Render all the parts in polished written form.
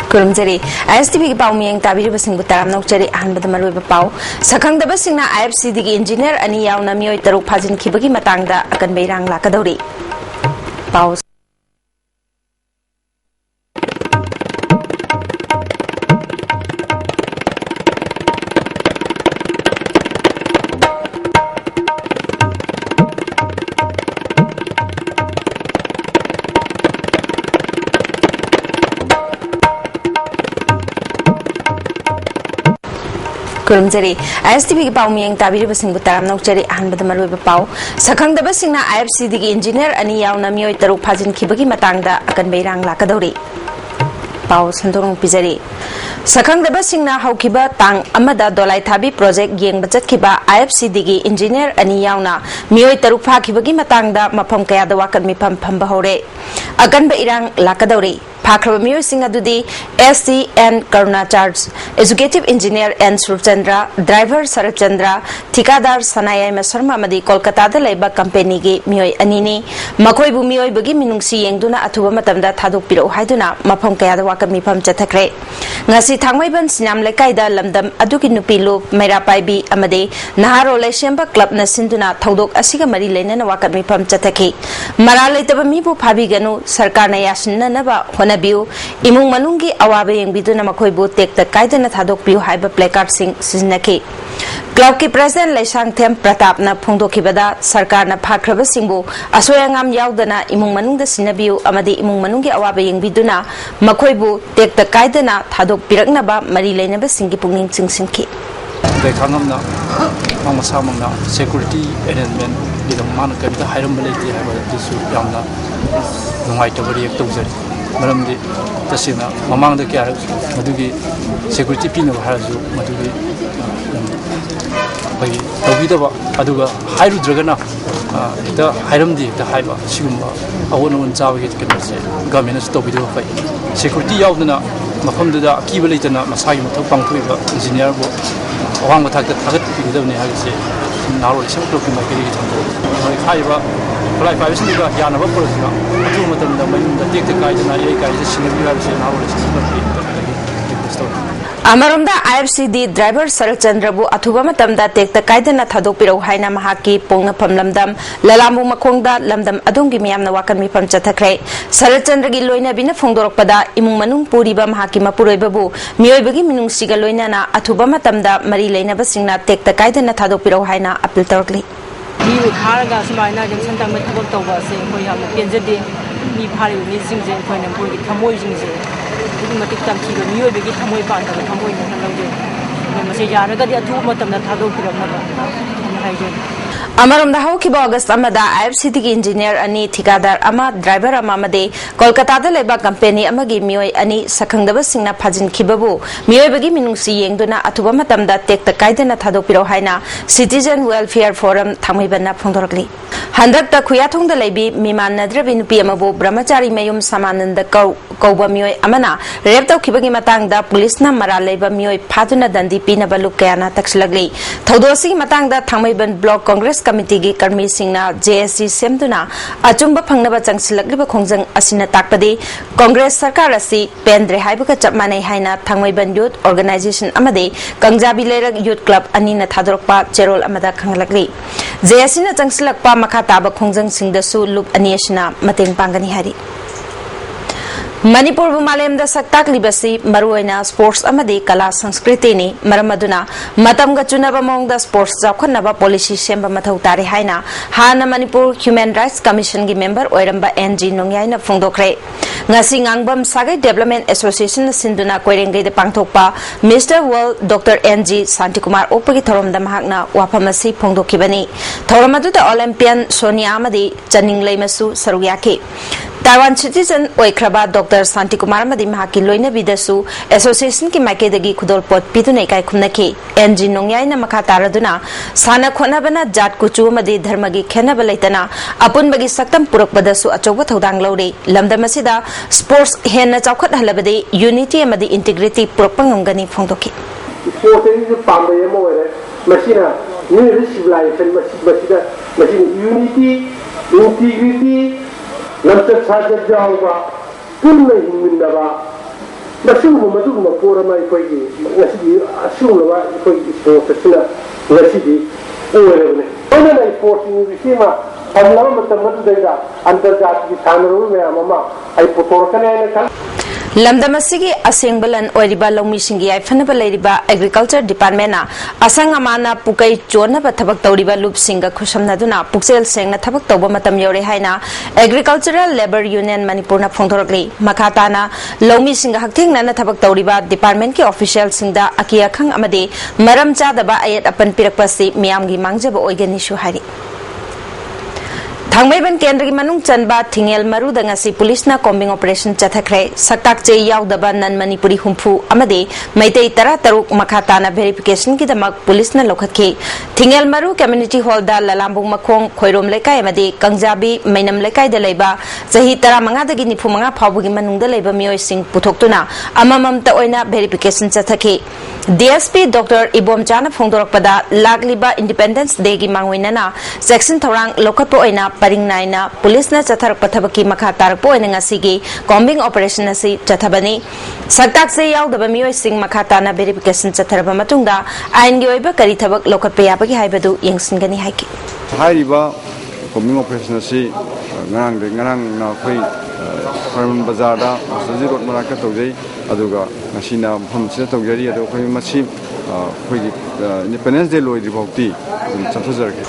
Kurumjari ISTV pau miyang tabiri basing butaram nokjari ahanbada marui bapau sakhang da basingna IFCD gi engineer ani yauna miyoi taruk phajin khibagi matangda akan beirang lakadori pau Kurumjari ISTV pau miyang tabiri basing butaram nokjari ahanbada marui bapau sakhang da basingna IFCD gi engineer ani yauna miyoi taruk phajin khibagi matangda akan beirang lakadori pau sandorong pijari sakhang da basingna haukiba tang amada dolai thabi project yeng bachat khiba IFCD gi engineer ani yauna miyoi taruk pha khibagi matangda mafam kaya da wakan mifam phamba hore akan beirang lakadori Pakraba Mio Singadudi, SC and Karuna Charge, Executive Engineer N. Surchandra, Driver Sarachandra, Tikadar Sanaya Masarma Madi Kolkata the Labor Company Gi Mio Anini, Makoi Bumio Bagi Minungsi Yengduna Atuba Matamda Taduk Piro Haiduna, Mapam Kayada Wakamipam Chatakre. Ngasi Tangwaiban Sinam Lekaida Lamdam Aduki Nupilu, Merapai Bi Amade, Naharo Leshemba Club Nasinduna, Todok Asiga Mari Lane and Wakamipam Chataki. Marale Tabamipu Pabiganu, Sarkana Yasina Nava, Imung Manungi Awabe and Biduna Makoibu take the Kaidana Tadok Piu Hyper Placard Sing Siznaki. Club ki President Lesang Tem Pratapna Pungdo Kibada, Sarkarna Pakraba Singbu, Asoyangam Yaudana, Imung Manung the Sinabiu, Amadi Imung Manungi Awabe and Biduna, Makoibu take the Kaidana Tadok Piragnaba, Marilena Singi Punging Sing Sinki. The Kanamna, Mama Samana, security arrangement, the Manaka, the Hiram Malati, this Yamna, the White of the Maramdi Tasina, Mamang the Carrot, Madugi, Security Pino Harazu, Madugi, by Tavida, Aduga, Hiru Dragana, the Hiramdi, the Hiba, Shuma, Awono and Zavi government stop with the Security Yaudana, Mafamda, Kivalatana, Masai, Pangtuiva, engineer, Wangatak, the Tagat, the Nihasi, now it's something like it. Hiva. Like I was in the Yana Vaporina, the Mayan, the take the guide and I guys, Amaramda IFCD driver Sarachandrabu Atuba Matamda take the Kaidana Tadopiro Haina Mahaki, Ponga Pamlamdam, Lalamu Makonda, Lamdam Adungi Miamna Wakami Pam Chatakre, Sarachandragi Loina Bina Fondorpada, Imumanung Puribam Hakima Purebabu, Mioibagi Minung Sigaloina, Atuba Matamda, Marilena Basina take the Kaidana Tadopiro Haina Apiltorkli. You Haraga Smina and Santa Metaboto was saying, for you have a Penzedi, me party missing the point and put it Tamoising. Diplomatic Tamki, you begin Tamoy Panta, the Tamoy and Masayara, the two Matam that had opened. Amaram the Hoki August Amada, IFCD engineer Ani Tikadar Ama, driver Amamade, Kolkata the Labor Company, Amagi Mio Ani, Sakangaba Singna Pajin Kibabu, Mio Bagi Minusi Yengduna, Atuamatam that take the Kaidana Tadopiro Haina, Citizen Welfare Forum, Tamibana Pondorgli. Handak the Kuyatung the Labi, Miman Nadravin Piamabu, Brahmachari Mayum Saman the Koba Mio Amana, Repto Kibagi Matang, the police Namara Labor Mio Patuna Dandi Pina Balukana Taxlagli, Todosi Matang the Tamiban Block Congress Committee gi Karmi Singna JSC Semduna Achumba Pangnaba Changsilakliba Khongjang Asina Takpadi Congress Sarkar asi Pendre Haibuka Chapmane Haina Thangmaiban Youth Organization Amade Kangjabi Lerak Youth Club Anina Thadorokpa Cherol Amada Khanglakli JSC na Changsilakpa Makha Taba Khongjang Singdasu Lup Aniashna Mateng Pangani Hari Manipur Malem the Saktak Libasi, Maruena, Sports Amadi, Kala Sanskritini, Maramaduna, Matamga Chunaba among the Sports Zakanaba Policy Shemba Matautari Haina, Hana Manipur Human Rights Commission member, Oiramba NG Nongyaina Fundokre. Ngasing Angbam Saga Development Association Sinduna Querenge de Pangtopa, Mr. World Dr. NG Santikumar Opagi Thorom Damhagna, Wapamasi Pongdokibani, Thoramadu the Olympian Sonia Amadi, Janing Lemasu, Saruyaki. Taiwan citizen Oikraba Dr. Santikumar Madi Mahaki Loina Vidasu Association ki Makedagi Kudol Pot Pitune Kai Kumnaki NG Nongyaina Makataraduna Sana Konabana Jat Kuchu Madi Dharmagi Kenabalatana Apun Bagi Saktam Purok Badasu Achoba Thodang Lori Lamdamasida Sports Hena Chaukat Halabadi Unity Madi Integrity Purpangangani Fondoki Unity Integrity Namsa Sajad Jauba, Pulna Hindaba, Masuk pura mai pergi nasi asum lewa pergi sport sila nasi di orang ni. Mana nasi sport ini sima pernah macam dega antarjati thanru me mama ai putorkan ai kan. Lamdam asigi asengbalan oiriba lawmi singi ai fanaba leiriba agriculture department na asang amana pukai chona ba thabak tawriba loop singa khusamna duna puksel sengna thabak tawba matam yore haina agricultural labor union manipur na phongthoragli makata na lawmi singa haktheng na thabak tawriba department ki official singda akia khang amade maram chadaba ayat apan pirakpa si miyamgi mangjaba oigani shu hari Thangmaiban Kendra ki manung chanba thingel maru da ngasi police na combing operation chathakre sakak che yaudaba nan manipuri humpu amade maitei tara taruk makhata na verification ki damak police na lokhatke thingel maru community hall da lalambung makhong khoirom lekai amade kangjabi mainam lekai da leiba sahi tara manga da gi nifu manga phabu gi manung da leiba mioi sing puthoktuna amamam ta oina verification chathake DSP Dr. Ibom Chana phongdorakpada lagliba Independence Day gi mangwina na section thorang lokhatpo oina paring naina police na chatharak pathabaki makha tarpo oina ngasigi combing operation asi chathabani saktak se yaudaba mioi sing makha tana verification chatharaba matungda ain gi oiba kari thabak lokhatpa yabagi haibadu yengsingani haiki hairiba combing operation asi ngarang na khoi Farman Bazaar da Saji Road Maraka tawjai aduga ngasina pham se tawjari adu khoi masi khoi Independence Day loi ribauti chathuzarke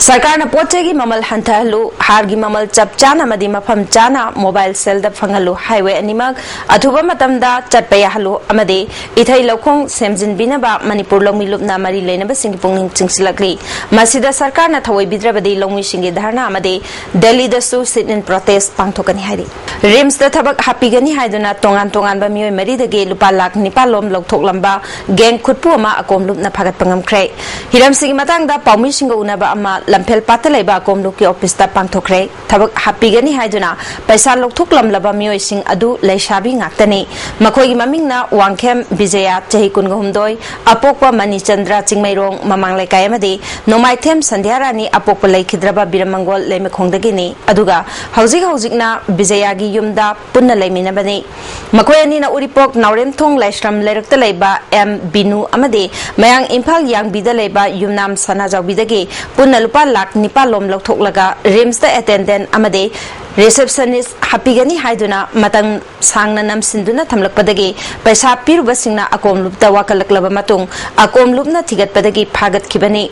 Sarkar na poche gi mamal hanthalu har gi mamal chap chana madi mafam chana mobile cell da phangalu highway animak athuba matamda chatpaya halu amade ithai lokhong semjin binaba manipur longmi lupna mari leinaba sing pungning chingsilakli masida sarkar na thawai bidrabadi longmi singi dharna amade Delhi da su sit in protest pangthokani hari rims da thabak hapigani haiduna tongan ba mioi mari da ge lupa lak nipalom lokthok lamba geng khutpu ama akom lupna phagat pangam khrei hiram singi matang da paumi singa unaba ama lampel patalaiba akom luki office da pangthokre thabak hapigani haiduna paisa lokthok lamlaba mioi sing adu leishabi ngaktani makhoi gi mamingna wangkhem bijaya chahi kungahumdoi apokwa mani chandra chingmairong mamang laikai amadi nomaithem sandhyarani apokpa laikhidraba biramangol leimekhongdagi ni aduga haujik na bijaya gi yumda punna leiminabani makhoi ani na uripok naurem thong laishram leirakta leiba M Binu amadi mayang imphal yang bida leiba yumnam sana jawbidagi punna lupa lak nipalom lokthok rims da attendant amade receptionist hapigani haiduna matang sangna nam sinduna thamlakpadagi paisa piruba singna akom lupta wakalaklaba matung akom lupna thigat padagi phagat khibani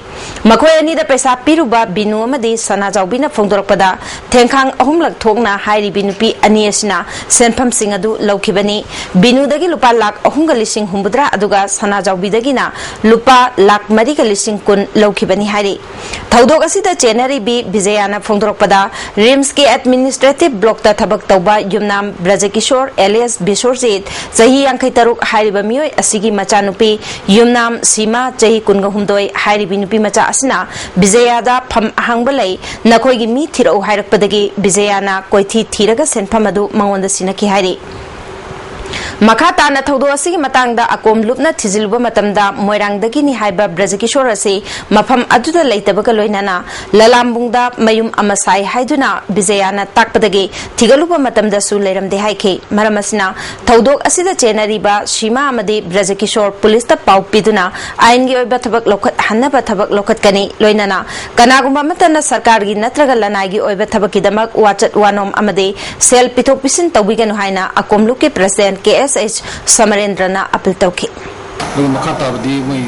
makhoi ani da paisa piruba binu amade sana jawbina phongdorakpada thengkhang ahumlak thokna hairi binupi ani asina senpham singadu laukhibani binu dagi lupa lak ahumga lising humbudra aduga sana jawbidagi na lupa lak mari ga lising kun laukhibani hairi thaudok asida January bi Vijayana phongdorakpada rims ki administrative block ta thabak tawba yumnam Brajakishore alias Bisorjit chahi 43 hairiba mioi asigi machanupi yumnam Sima chahi 19 hairibi nupi macha asina Vijayada pham ahangbalai nakhoi gi mi thirau hairakpadagi Vijayana koithi thiraga senpham adu mangonda sinaki hairi Makata na thaudo asigi matangda akom lupna thizilba matamda moirangdagi ni haiba Brajakishore ase mafam aduda leitabaga loinana lalambungda mayum amasai haiduna Vijayana takpadagi thigaluba matamda su leiramde haike maramasina thaudok asida chenariba Shima amadi Brajakishore police ta pau piduna aingi oiba thabak lokhat hanaba thabak lokhat kani loinana kanagumba matana sarkar gi natraga lanai oiba thabaki damak wachat wanom amade sel pithok pisin tawbiganu haina akomluke president KSH Samarendrana apil tawki makata di mai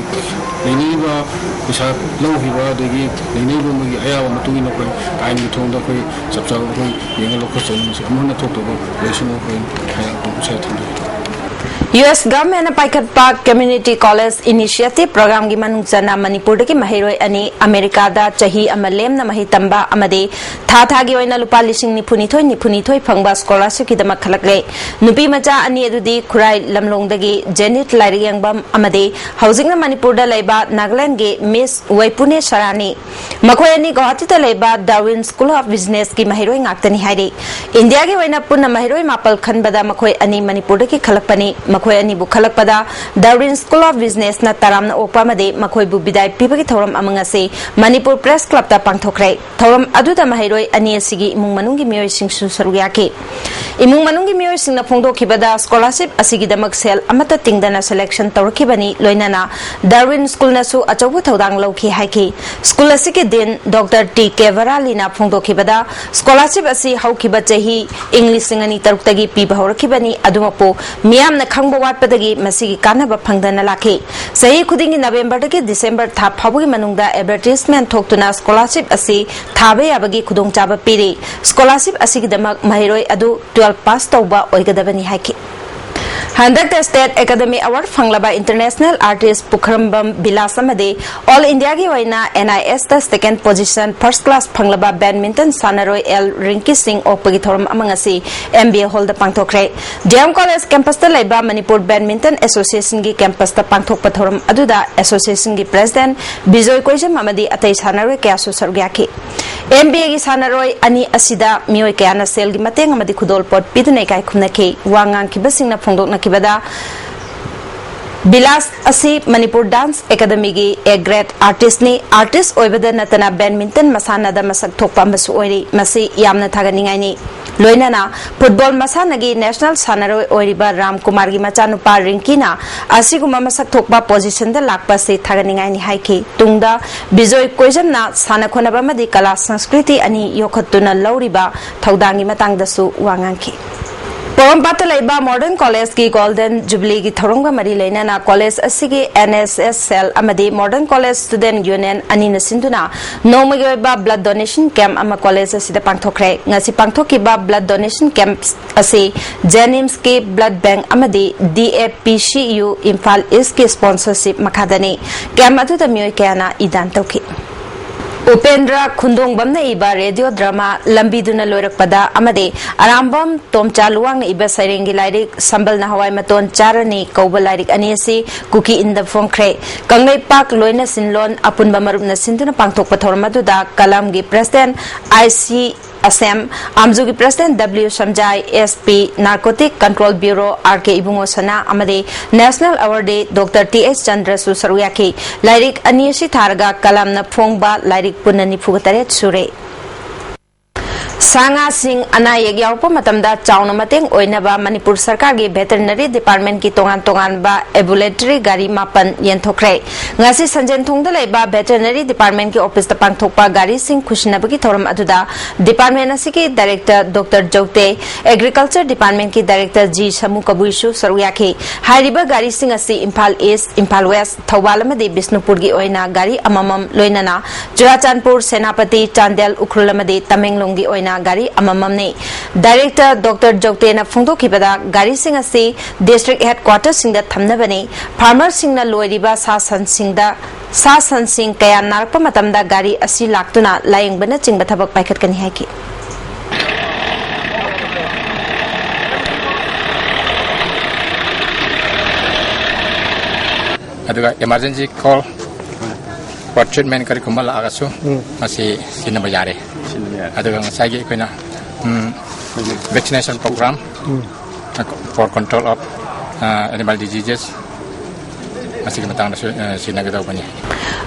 leniba bisa lohhiba dagi leniba mai ayawa matungin ko kain thongda ko sabsa ko yenga lokhason amona thokto ko lesson ko kaya ko sa thandu US government Paikat Park Community College Initiative program gi manung chana Manipur dagi mahiroi ani America da chahi amalem na mahi tamba amade tha gi oina lupa lising nipuni thoi phangba scholarship ki dama khalakle nupi macha ani adudi khurai lamlong dagi Janet Lairiyangbam amade housing na Manipur da leiba Nagaland ge Miss Waipune Sarani makhoi ani Guwahati da leiba Darwin School of Business ki mahiroi ngaktani hairi India gi oina punna mahiroi mapal khanbada makhoi ani Manipur dagi khalakpani मखोय अनि बु खलकपदा दार्विन school of business ना तारामना ओपा मदे मखोय बु बिदाय पिबगी थौरम अमंगसे Manipur press club ता पांगथोखरे थौरम अदुदा महिरोय अनि असिगी इमुंग मनुंगी मियोय सिंगसु सरुयाके इमुंग मनुंगी मियोय सिंगना फोंदोखिबदा scholarship असिगी दमक cell अमता तिंगदना selection तौरखिबनी लोइनाना दार्विन school नसु अचौबु थौदांग लौखि हाइके school असिगे दिन doctor T के वरालीना फोंदोखिबदा स्कॉलरशिप असि हौखिबा चही इंग्लिश सिंगनी तरुक्तगी पीबा हौरखिबनी अदुमपो मियामना खंगबा वाटपदगी मसिगी कानबा फंगदना लाखे सही खुदिंगी नवेंबर दगी दिसंबर था फाबुगी मनुंगदा एडवर्टाइजमेंट थोक्तुना स्कॉलरशिप असि थाबे याबगी खुदोंचाबा पीरे स्कॉलरशिप असिगी दमक महिरोय अदु 12 पास तौबा ओइगदबनी हाइके हंदक स्टेट एकेडमी अवार्ड फंगलबा इंटरनेशनल आर्टिस्ट पुखरंबम बिलास अमदे ऑल इंडिया की वैना NIS द सेकेंड पोजीशन फर्स्ट क्लास फंगलबा बैडमिंटन सानरोय एल रिंकी सिंह ओपगी थोरम अमंगसी MBA हॉल द पांगथोखरे DM कॉलेज कैंपस द लेबा मणिपुर बैडमिंटन एसोसिएशन की कैंपस द पांगथोकप थोरम अदुदा एसोसिएशन की प्रेसिडेंट बिजोय कोइजम अमदे अतै सानरोय कयासु सरग्याखि MBA की सानरोय अनि असिदा मियोय कयाना सेल की मतेंग अमदे खुदोल पोट पिदने काय खुमनखे वांगांग खिबसिंगना फोंदोकना किबदा बिलास असी मणिपुर डांस एकेडमी की एक ग्रेट आर्टिस्ट ने आर्टिस्ट ओइबदा नतना बैडमिंटन मसानादा मसक थोकपा मसु ओइरी मसी यामना थागनिंगाइनी लोइनाना फुटबॉल मसानगी नेशनल सानरोय ओइरिबा राम कुमार की मचानुपा रिंकीना असिगुमा मसक थोकपा पोजीशन द लाकपा से थागनिंगाइनी हाइके तुंगदा बिजोय कोइजमना सानखोनबा मदि कला संस्कृति अनि योखतुना लौरिबा थौदांगी मतंगदसु वांगांखि पोरमपाता लेबा मॉडर्न कॉलेज की गोल्डन जुबली की थौरंग मरी लेना कॉलेज असिगे NSS सेल अमदी मॉडर्न कॉलेज स्टूडेंट यूनियन अनि नसिंदुना नोमगी ओइबा ब्लड डोनेशन कैंप अमा कॉलेज असिदा पांगथोखरे ngasi पांगथोकिबा ब्लड डोनेशन कैंप असे जेनिम्स के ब्लड बैंक अमदी DAPCU इम्फाल ईस्ट के स्पॉन्सरशिप मखादनी कैंप अदुदा मियोय कयाना इदान तौखि उपेंद्र खुंदोंगबम इबा रेडियो ड्रामा लंबीदुना लोरकपदा अमदे अरामबम तोमचालुवांग इबा सैरेंगी लाइरिक संबल नहवाई मतोन Charani कौबा lyric अनियसी cookie in the फोंख्रे कंगै पाक लोइना सिनलोन अपुनबा मरुपना सिंदुना पांगथोकपा थोरमदुदा कलाम की प्रेसिडेंट IC असम आमजू की प्रेसिडेंट W समजाई SP narcotic control bureau RK Ibungo Sana अमदे नेशनल अवार्ड डॉक्टर TH चंद्रसु सरुयाकी लाइरिक अनियसी थारगा कलामना फोंगबा लाइरिक पुननी फुगतरे सुरे सांगा सिंह अनायक यावप मतमदा चाउना मतेंग ओइनबा मणिपुर सरकार की वेटरनरी डिपार्टमेंट की तोंगान तोंगानबा एबुलेटरी गाड़ी मापन यंथोखरे ngasi संजन थोंगदा लेबा वेटरनरी डिपार्टमेंट की ऑफिस द पांगथोकपा गाड़ी Singh खुशनबगी theorem अदुदा department असिके director doctor जोते एग्रीकल्चर डिपार्टमेंट की डायरेक्टर जी समू कबुइसु सरुयाखे हारिबा गाड़ी सिंह असि इम्फाल ईस्ट इम्फाल वेस्ट थौबाल अमदे बिष्णुपुर की ओइना गाड़ी अममम लोइनाना चुराचांदपुर सेनापति चांदेल उखरुल अमदे तमेंगलोंग की ओइना गाड़ी अमममने डायरेक्टर डॉक्टर जोगतेना फोंदोखिबदा गाड़ी सिंह असे डिस्ट्रिक्ट हेडक्वार्टर सिंह द थमनबने फार्मर सिंह न लोइरिबा सासन सिंह कया नारप मतमदा गाड़ी असि लाक्तुना लायंगबना चिंग थबक पाइखतकनि हाइकि अदुगा emergency call for treatment kari kumbala agasu masi sinaba yare aduga ngasagi koina vaccination program for control of animal diseases masi matang sinaga daw bani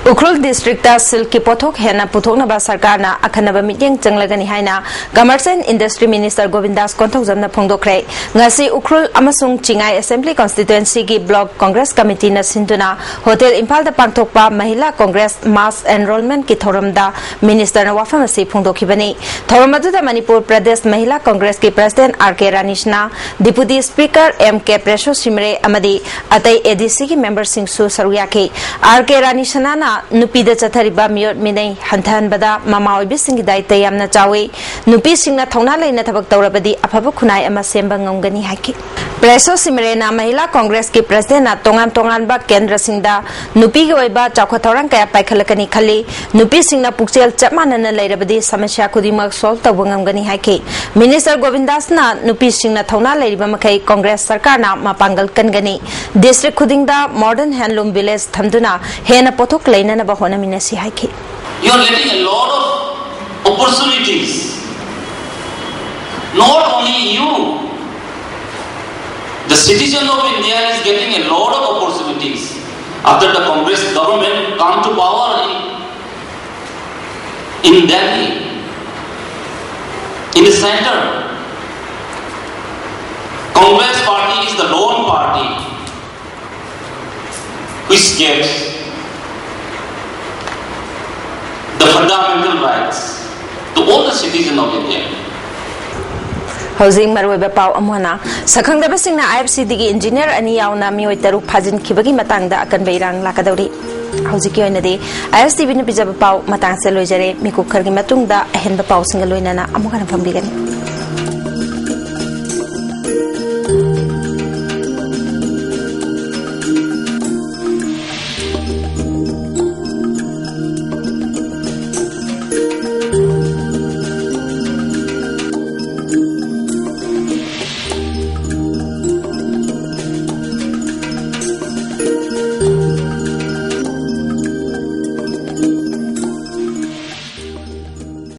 Ukhrul district silk की पोथोक हेना पुथोकनबा सरकारना अखनबा मीटिंग चंगलगनी हाइना commerce and industry minister Govindas कोंथोजमना फोंदोखरे ngasi उखरुल अमसुंग चिंगाई असेंबली कॉन्स्टिट्युएंसी की ब्लॉक कांग्रेस कमिटी न सिंधुना होटल इंफाल द पांगथोकपा महिला कांग्रेस मास एनरोलमेंट की थोरमदा मिनिस्टर न वाफम से फोंदोखिबनी थोरमदुदा मणिपुर प्रदेश महिला कांग्रेस की प्रेसिडेंट RK रानीशना डिप्यूटी स्पीकर MK प्रेसो सिमरे अमदी अतै ADC की मेंबर सिंह सु सरुयाके RK रानीशना नुपीद चथरिबा मियोट मिनै हंथानबदा ममा ओइबिसिंग दायित्व यामना चावे नुपीसिंगना थौना लेना थबक तौरबदी अफब खुनाय अमा सेंबा ngomgani हाइकि प्रेसो सिमरेना महिला कांग्रेस की प्रेसिडेंट तोंगान तोंगानबा केंद्र सिंगदा नुपी के ओइबा चाखथौरंग कया पाइखलकनी खली नुपीसिंगना पुक्सेल चमानना लेरबदी समस्या खुदिमक सॉल्व तब ngomgani हाइकि मिनिस्टर गोविंदासना नुपीसिंगना थौना लेरिबा मखै कांग्रेस सरकारना मापांगल कनगनी डिस्ट्रिक्ट खुदिंगदा मॉडर्न हैंडलूम विलेज थमदुना हेना पोथोक लेना बहोना मिनसी हाइकि You are getting a lot of opportunities. Not only you, the citizen of India is getting a lot of opportunities after the Congress government come to power in Delhi, in the center. Congress party is the lone party which gives the fundamental rights to all the citizens of India. Housing Marweba Pau Amwana, Sakangdaba Singna IFC Digi Engineer and Yauna Mio Taru Pajin Kibagi Matanga Akan Beirang Lakadori. Housiki on the day, ISTV Nipizaba Pau Matang Selojare, Miku Kargi Matunda, Henba Pau Singaloina, Amukan from Bigani.